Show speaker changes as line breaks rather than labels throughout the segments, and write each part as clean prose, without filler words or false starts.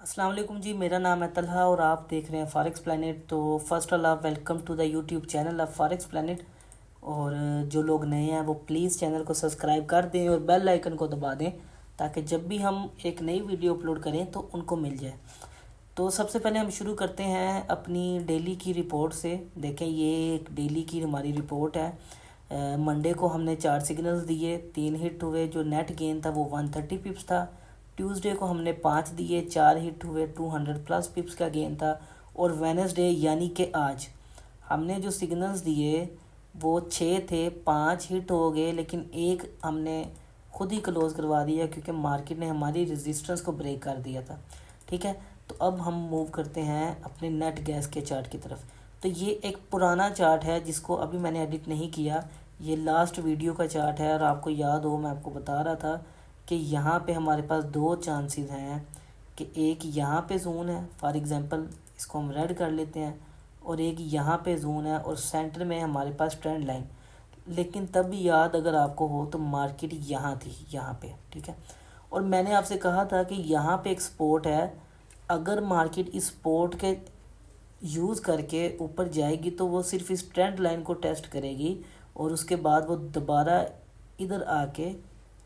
अस्सलाम वालेकुम जी। मेरा नाम है तलहा और आप देख रहे हैं फॉरेक्स प्लैनेट। तो फर्स्ट ऑल आप welcome to the YouTube channel of Forex Planet. और जो लोग नए हैं वो प्लीज़ चैनल को सब्सक्राइब कर दें और बेल आइकन को दबा दें ताकि जब भी हम एक नई वीडियो अपलोड करें तो उनको मिल जाए। तो सबसे पहले हम शुरू करते हैं अपनी डेली की रिपोर्ट से। देखें, ये एक डेली की हमारी रिपोर्ट है। मंडे को हमने 4 सिग्नल्स दिए, 3 हिट हुए। जो नेट गेन था वो 130 पिप्स था। ट्यूसडे को हमने 5 दिए, 4 हिट हुए, 200+ पिप्स का गेन था। और वेनसडे यानी कि आज हमने जो सिग्नल्स दिए वो 6 थे, 5 हिट हो गए, लेकिन एक हमने खुद ही क्लोज़ करवा दिया क्योंकि मार्केट ने हमारी रेजिस्टेंस को ब्रेक कर दिया था। ठीक है, तो अब हम मूव करते हैं अपने नेट गैस के चार्ट की तरफ। तो ये एक पुराना चार्ट है जिसको अभी मैंने एडिट नहीं किया। ये लास्ट वीडियो का चार्ट है और आपको याद हो, मैं आपको बता रहा था कि यहाँ पे हमारे पास दो चांसेस हैं कि एक यहाँ पे जोन है, फॉर एग्जांपल इसको हम रेड कर लेते हैं, और एक यहाँ पे जोन है और सेंटर में हमारे पास ट्रेंड लाइन। लेकिन तब भी याद अगर आपको हो तो मार्केट यहाँ थी, यहाँ पे। ठीक है, और मैंने आपसे कहा था कि यहाँ पे एक सपोर्ट है। अगर मार्केट इस सपोर्ट के यूज़ करके ऊपर जाएगी तो वो सिर्फ इस ट्रेंड लाइन को टेस्ट करेगी और उसके बाद वो दोबारा इधर आके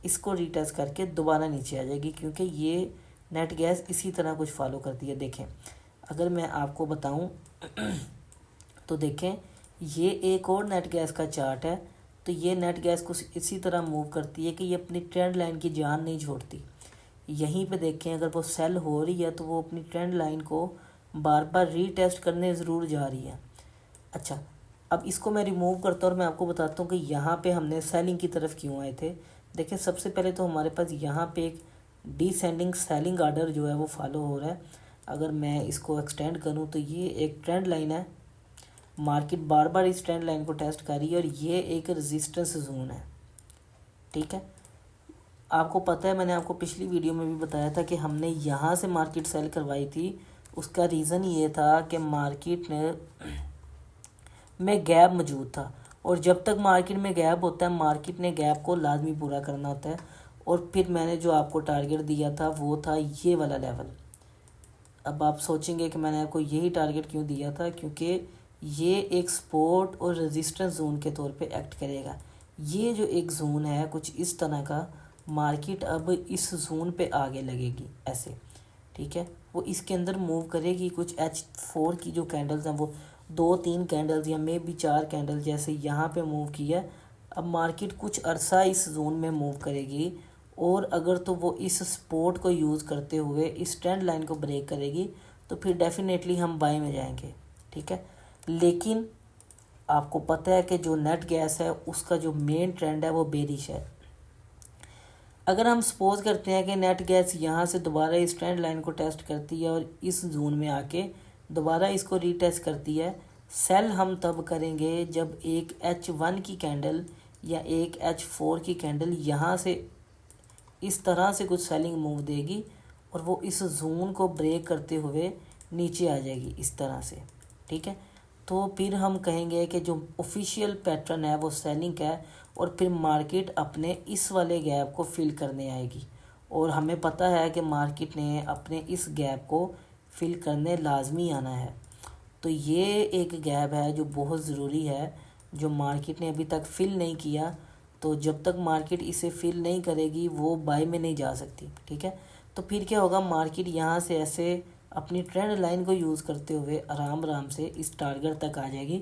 इसको रीटेस्ट करके दोबारा नीचे आ जाएगी, क्योंकि ये नेट गैस इसी तरह कुछ फॉलो करती है। देखें, अगर मैं आपको बताऊं तो देखें, ये एक और नेट गैस का चार्ट है। तो ये नेट गैस को इसी तरह मूव करती है कि ये अपनी ट्रेंड लाइन की जान नहीं छोड़ती। यहीं पे देखें, अगर वो सेल हो रही है तो वो अपनी ट्रेंड लाइन को बार बार रीटेस्ट करने ज़रूर जा रही है। अच्छा, अब इसको मैं रिमूव करता हूँ और मैं आपको बताता हूँ कि यहाँ पे हमने सेलिंग की तरफ क्यों आए थे। देखिए, सबसे पहले तो हमारे पास यहाँ पे एक डिसेंडिंग सेलिंग आर्डर जो है वो फॉलो हो रहा है। अगर मैं इसको एक्सटेंड करूँ तो ये एक ट्रेंड लाइन है, मार्केट बार बार इस ट्रेंड लाइन को टेस्ट कर रही है और ये एक रेजिस्टेंस जोन है। ठीक है, आपको पता है, मैंने आपको पिछली वीडियो में भी बताया था कि हमने यहाँ से मार्केट सेल करवाई थी। उसका रीज़न ये था कि मार्केट में गैप मौजूद था, और जब तक मार्केट में गैप होता है मार्केट ने गैप को लाजमी पूरा करना होता है। और फिर मैंने जो आपको टारगेट दिया था वो था ये वाला लेवल। अब आप सोचेंगे कि मैंने आपको यही टारगेट क्यों दिया था, क्योंकि ये एक सपोर्ट और रेजिस्टेंस जोन के तौर पे एक्ट करेगा। ये जो एक जोन है कुछ इस तरह का, मार्केट अब इस जोन पे आगे लगेगी ऐसे। ठीक है, वो इसके अंदर मूव करेगी। कुछ H4 की जो कैंडल्स हैं वो 2-3 कैंडल्स या मे बी 4 कैंडल जैसे यहाँ पे मूव किया। अब मार्केट कुछ अरसा इस जोन में मूव करेगी, और अगर तो वो इस सपोर्ट को यूज़ करते हुए इस ट्रेंड लाइन को ब्रेक करेगी तो फिर डेफिनेटली हम बाय में जाएंगे। ठीक है, लेकिन आपको पता है कि जो नेट गैस है उसका जो मेन ट्रेंड है वो बेरिश है। अगर हम सपोज करते हैं कि नेट गैस यहाँ से दोबारा इस ट्रेंड लाइन को टेस्ट करती है और इस जोन में आके दोबारा इसको रीटेस्ट करती है, सेल हम तब करेंगे जब एक H1 की कैंडल या एक H4 की कैंडल यहाँ से इस तरह से कुछ सेलिंग मूव देगी और वो इस जोन को ब्रेक करते हुए नीचे आ जाएगी इस तरह से। ठीक है, तो फिर हम कहेंगे कि जो ऑफिशियल पैटर्न है वो सेलिंग का है, और फिर मार्केट अपने इस वाले गैप को फिल करने आएगी। और हमें पता है कि मार्केट ने अपने इस गैप को फिल करने लाजमी आना है। तो ये एक गैप है जो बहुत ज़रूरी है, जो मार्केट ने अभी तक फिल नहीं किया। तो जब तक मार्केट इसे फिल नहीं करेगी वो बाय में नहीं जा सकती। ठीक है, तो फिर क्या होगा, मार्केट यहाँ से ऐसे अपनी ट्रेंड लाइन को यूज़ करते हुए आराम आराम से इस टारगेट तक आ जाएगी।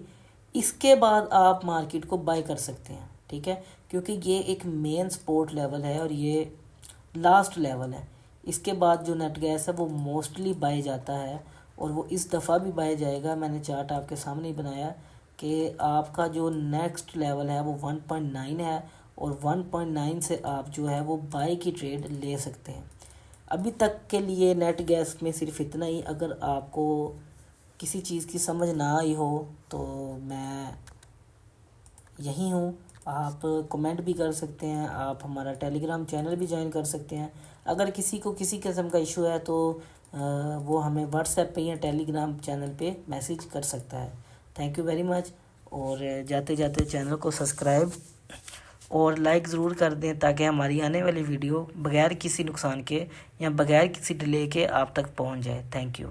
इसके बाद आप मार्केट को बाय कर सकते हैं। ठीक है, क्योंकि ये एक मेन सपोर्ट लेवल है और ये लास्ट लेवल है। इसके बाद जो नेट गैस है वो मोस्टली बाय जाता है, और वो इस दफ़ा भी बाय जाएगा। मैंने चार्ट आपके सामने ही बनाया कि आपका जो नेक्स्ट लेवल है वो 1.9 है, और 1.9 से आप जो है वो बाय की ट्रेड ले सकते हैं। अभी तक के लिए नेट गैस में सिर्फ इतना ही। अगर आपको किसी चीज़ की समझ ना आई हो तो मैं यहीं हूँ, आप कमेंट भी कर सकते हैं, आप हमारा टेलीग्राम चैनल भी ज्वाइन कर सकते हैं। अगर किसी को किसी किस्म का इशू है तो वो हमें व्हाट्सएप पे या टेलीग्राम चैनल पे मैसेज कर सकता है। थैंक यू वेरी मच, और जाते जाते चैनल को सब्सक्राइब और लाइक ज़रूर कर दें ताकि हमारी आने वाली वीडियो बगैर किसी नुकसान के या बगैर किसी डिले के आप तक पहुंच जाए। Thank you.